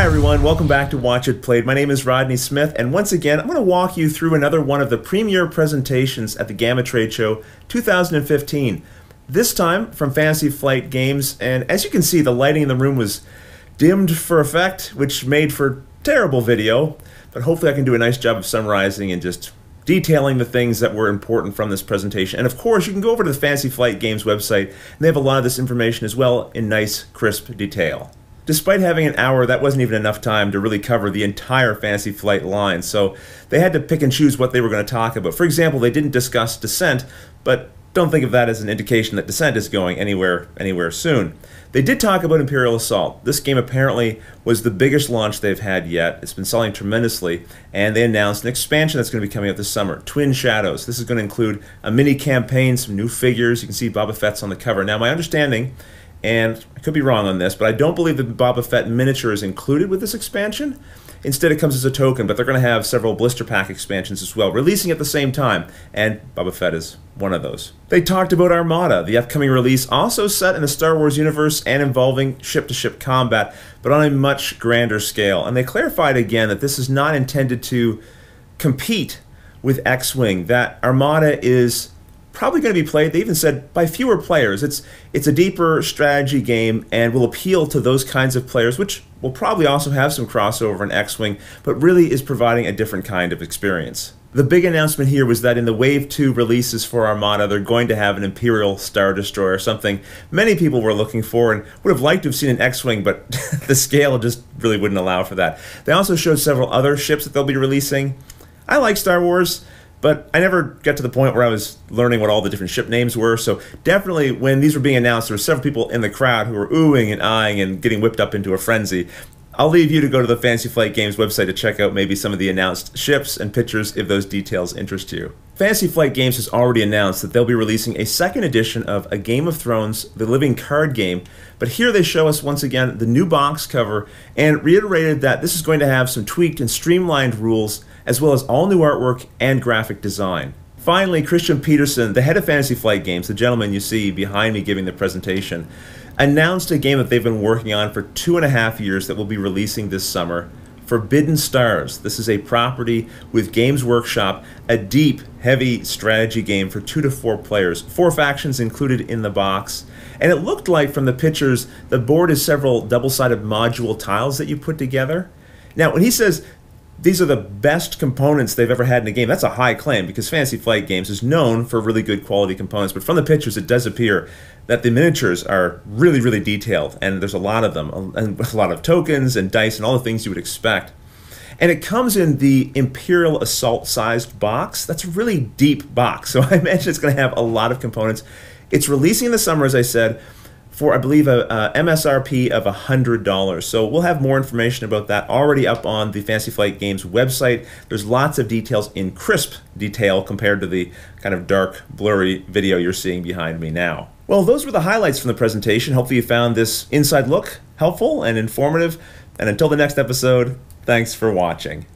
everyone, welcome back to Watch It Played. My name is Rodney Smith, and once again, I'm going to walk you through another one of the premier presentations at the GAMA Trade Show 2015. This time from Fantasy Flight Games, and as you can see, the lighting in the room was dimmed for effect, which made for terrible video, but hopefully I can do a nice job of summarizing and just detailing the things that were important from this presentation. And of course, you can go over to the Fantasy Flight Games website, and they have a lot of this information as well in nice, crisp detail. Despite having an hour, that wasn't even enough time to really cover the entire Fantasy Flight line, so they had to pick and choose what they were going to talk about. For example, they didn't discuss Descent, but don't think of that as an indication that Descent is going anywhere soon. They did talk about Imperial Assault. This game apparently was the biggest launch they've had yet. It's been selling tremendously, and they announced an expansion that's going to be coming out this summer, Twin Shadows. This is going to include a mini campaign, some new figures. You can see Boba Fett's on the cover. Now, my understanding, and I could be wrong on this, but I don't believe the Boba Fett miniature is included with this expansion. Instead, it comes as a token, but they're going to have several blister pack expansions as well, releasing at the same time, and Boba Fett is one of those. They talked about Armada, the upcoming release, also set in the Star Wars universe and involving ship-to-ship combat, but on a much grander scale. And they clarified again that this is not intended to compete with X-Wing, that Armada is probably going to be played, they even said, by fewer players. It's a deeper strategy game and will appeal to those kinds of players, which will probably also have some crossover in X-Wing, but really is providing a different kind of experience. The big announcement here was that in the Wave 2 releases for Armada, they're going to have an Imperial Star Destroyer, something many people were looking for and would have liked to have seen an X-Wing, but the scale just really wouldn't allow for that. They also showed several other ships that they'll be releasing. I like Star Wars, but I never got to the point where I was learning what all the different ship names were, so definitely when these were being announced, there were several people in the crowd who were oohing and eyeing and getting whipped up into a frenzy. I'll leave you to go to the Fantasy Flight Games website to check out maybe some of the announced ships and pictures if those details interest you. Fantasy Flight Games has already announced that they'll be releasing a second edition of A Game of Thrones, the living card game, but here they show us once again the new box cover and reiterated that this is going to have some tweaked and streamlined rules as well as all new artwork and graphic design. Finally, Christian Peterson, the head of Fantasy Flight Games, the gentleman you see behind me giving the presentation, announced a game that they've been working on for 2.5 years that will be releasing this summer, Forbidden Stars. This is a property with Games Workshop, a deep, heavy strategy game for 2 to 4 players. 4 factions included in the box. And it looked like from the pictures, the board is several double-sided module tiles that you put together. Now, when he says these are the best components they've ever had in a game, that's a high claim because Fantasy Flight Games is known for really good quality components. But from the pictures, it does appear that the miniatures are really, really detailed, and there's a lot of them, and a lot of tokens and dice and all the things you would expect. And it comes in the Imperial Assault-sized box. That's a really deep box, so I imagine it's going to have a lot of components. It's releasing in the summer, as I said, for, I believe, a MSRP of $100. So we'll have more information about that already up on the Fantasy Flight Games website. There's lots of details in crisp detail compared to the kind of dark, blurry video you're seeing behind me now. Well, those were the highlights from the presentation. Hopefully you found this inside look helpful and informative. And until the next episode, thanks for watching.